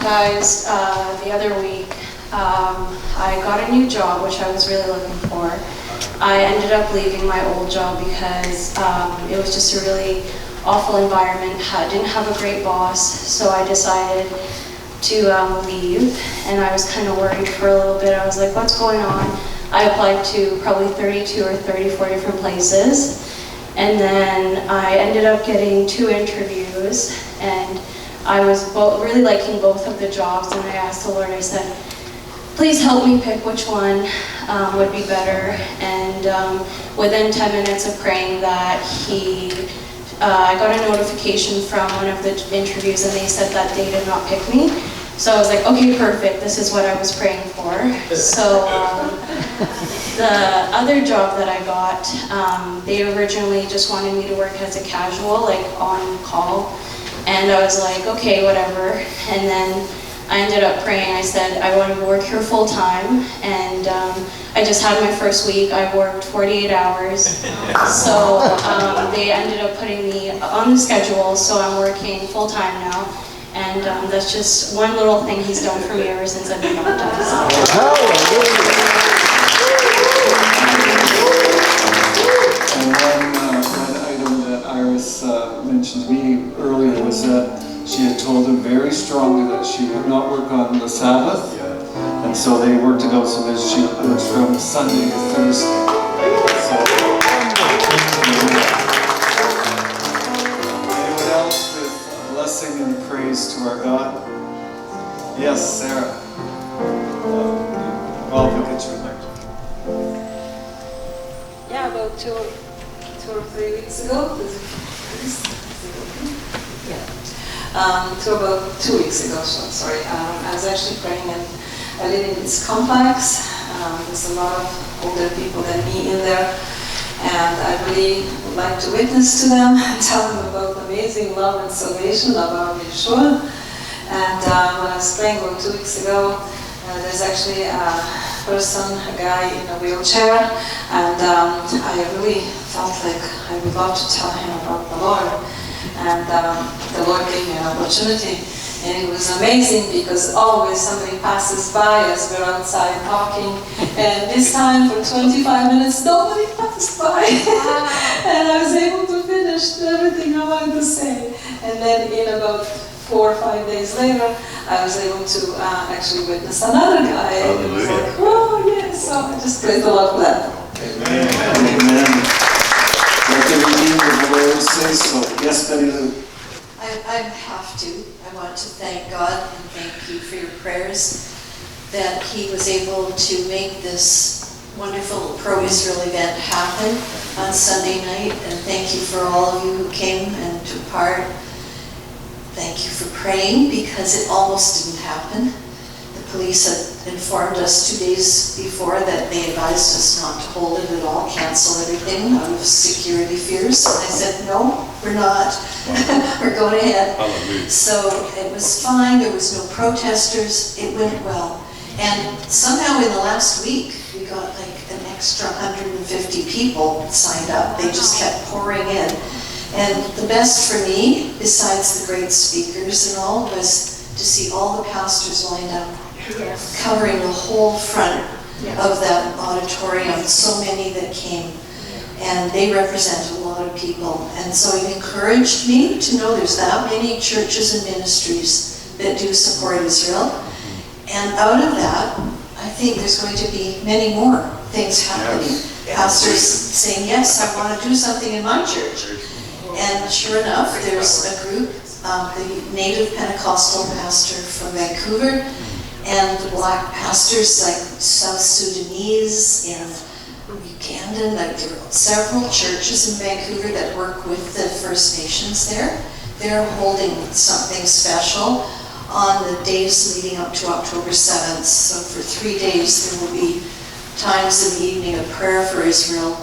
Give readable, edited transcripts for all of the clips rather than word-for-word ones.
Guys, the other week, I got a new job, which I was really looking for. I ended up leaving my old job because it was just a really awful environment. Didn't have a great boss, so I decided to leave, and I was kind of worried for a little bit. I was like, what's going on? I applied to probably 32 or 34 different places, and then I ended up getting 2 interviews, and I was really liking both of the jobs, and I asked the Lord, I said, please help me pick which one would be better. And within 10 minutes of praying that, I got a notification from one of the interviews, and they said that they did not pick me. So I was like, okay, perfect, this is what I was praying for. So the other job that I got, they originally just wanted me to work as a casual, like on call. And I was like, okay, whatever. And then I ended up praying. I said, I want to work here full time. And I just had my first week. I worked 48 hours. So they ended up putting me on the schedule. So I'm working full time now. And that's just one little thing he's done for me ever since I've been baptized. Iris mentioned to me earlier was that she had told him very strongly that she would not work on the Sabbath, and so they worked it out so that she works from Sunday to Thursday. So, anyone else with a blessing and praise to our God? Yes, Sarah. Well, we'll get you a microphone. Yeah, about 2 or 3 weeks ago. About 2 weeks ago, sorry. I was actually praying, and I live in this complex. There's a lot of older people than me in there, and I really would like to witness to them and tell them about the amazing love and salvation of our Yeshua. And when I was praying about 2 weeks ago, there's actually a person, a guy in a wheelchair, and I really felt like I would love to tell him about the Lord. And the Lord gave me an opportunity, and it was amazing because always somebody passes by as we're outside talking, and this time for 25 minutes nobody passed by. And I was able to finish everything I wanted to say. And then in about 4 or 5 days later, I was able to actually witness another guy. And it was like, oh yes, so I just praise the Lord for that. Amen. Amen. Let the redeemed of the Lord say so. Yes, Betty Lou. I have to. I want to thank God and thank you for your prayers that He was able to make this wonderful pro-Israel event happen on Sunday night. And thank you for all of you who came and took part. Thank you for praying, because it almost didn't happen. The police had informed us 2 days before that they advised us not to hold it at all, cancel everything out of security fears. And I said, no, we're not. We're going ahead. So it was fine. There was no protesters. It went well. And somehow in the last week, we got like an extra 150 people signed up. They just kept pouring in. And the best for me, besides the great speakers and all, was to see all the pastors lined up, covering the whole front of that auditorium, so many that came. And they represent a lot of people. And so it encouraged me to know there's that many churches and ministries that do support Israel. And out of that, I think there's going to be many more things happening. Pastors saying, yes, I want to do something in my church. And sure enough, there's a group, the native Pentecostal pastor from Vancouver, and the black pastors like South Sudanese and Ugandan. Like there are several churches in Vancouver that work with the First Nations there. They're holding something special on the days leading up to October 7th. So for 3 days there will be times in the evening of prayer for Israel.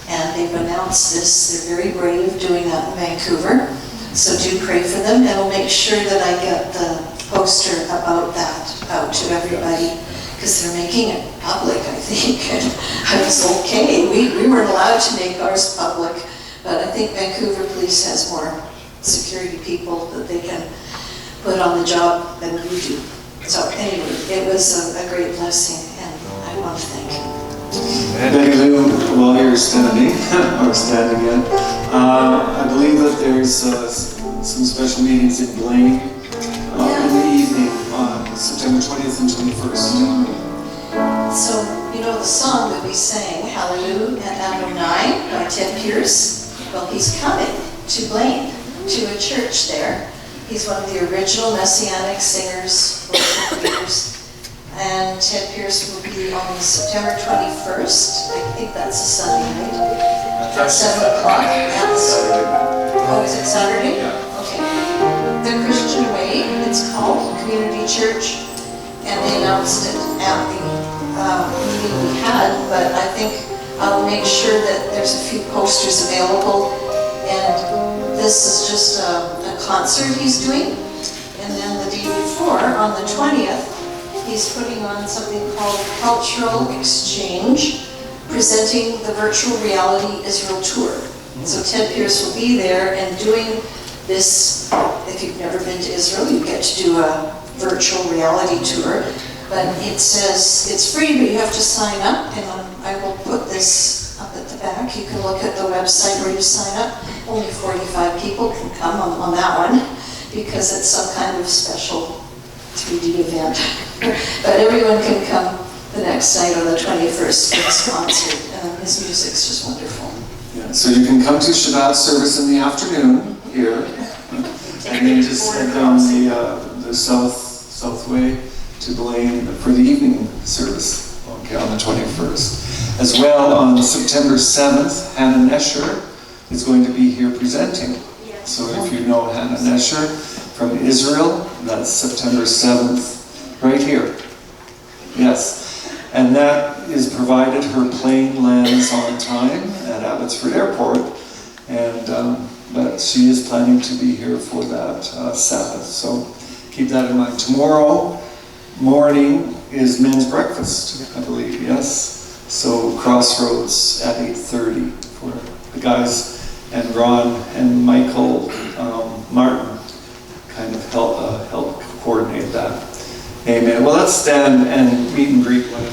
And they've announced this. They're very brave doing that in Vancouver. So do pray for them, and we'll make sure that I get the poster about that out to everybody, because they're making it public, I think. And I was okay. We weren't allowed to make ours public, but I think Vancouver Police has more security people that they can put on the job than you do. So anyway, it was a great blessing, and I want to thank you. Betty Lou, while you're standing, or standing in, I believe that there's some special meetings in Blaine in the evening on September 20th and 21st. So, you know the song that we sang, Hallelujah and Adonai by Ted Pierce? Well, he's coming to Blaine, to a church there. He's one of the original Messianic singers, worship leaders. And Ted Pierce will be on September 21st. I think that's a Sunday night. At 7 o'clock. Oh, is it Saturday? Yeah. Okay. The Christian Way, it's called, community church. And they announced it at the meeting we had, but I think I'll make sure that there's a few posters available. And this is just a concert he's doing. And then the day before, on the 20th, he's putting on something called Cultural Exchange, presenting the Virtual Reality Israel Tour. So Ted Pierce will be there and doing this. If you've never been to Israel, you get to do a virtual reality tour. But it says it's free, but you have to sign up. And I will put this up at the back. You can look at the website where you sign up. Only 45 people can come on that one because it's some kind of special 3D event. But everyone can come the next night on the 21st for this concert. His music's just wonderful. Yeah, so you can come to Shabbat service in the afternoon here, and then just head down the south way to Blaine for the evening service, okay, on the 21st. As well, on September 7th, Hannah Nesher is going to be here presenting. So if you know Hannah Nesher from Israel, that's September 7th, right here. Yes. And that is provided her plane lands on time at Abbotsford Airport, and but she is planning to be here for that Sabbath. So keep that in mind. Tomorrow morning is men's breakfast, I believe, yes? So Crossroads at 8:30 for the guys, and Ron and Michael Martin kind of help coordinate that. Amen. Well, let's stand and meet and greet one another.